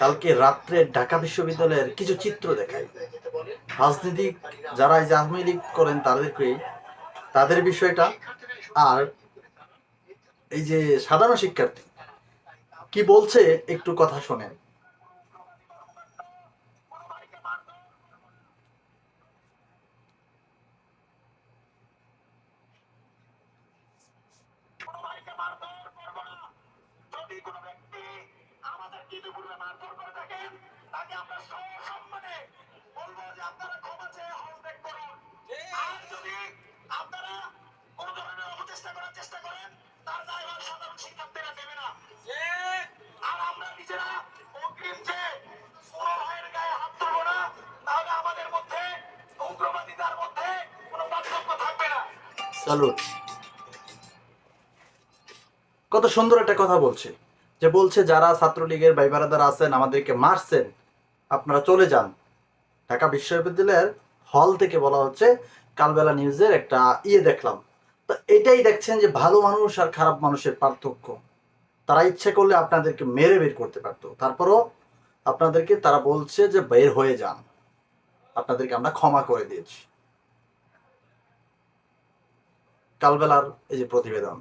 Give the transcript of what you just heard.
কালকে রাত্রে ঢাকা বিশ্ববিদ্যালয়ের কিছু চিত্র দেখাই। রাজনীতিক যারা এই যে আওয়ামী লীগ করেন তাদের বিষয়টা, আর এই যে সাধারণ শিক্ষার্থী কি বলছে একটু কথা শোনেন। স্যালুট। কত সুন্দর একটা কথা বলছে, যে বলছে যারা ছাত্রলীগের ভাই ব্রাদার আছেন আমাদেরকে মারছেন, আপনারা চলে যান। ঢাকা বিশ্ববিদ্যালয়ের হল থেকে বলা হচ্ছে, কালবেলা নিউজের একটা দেখলাম। তো এটাই দেখছেন যে ভালো মানুষ আর খারাপ মানুষের পার্থক্য। তারা ইচ্ছে করলে আপনাদেরকে মেরে বের করতে পারতো, তারপরও আপনাদেরকে তারা বলছে যে বের হয়ে যান, আপনাদেরকে আমরা ক্ষমা করে দিয়েছি। কালবেলার এই যে প্রতিবেদন।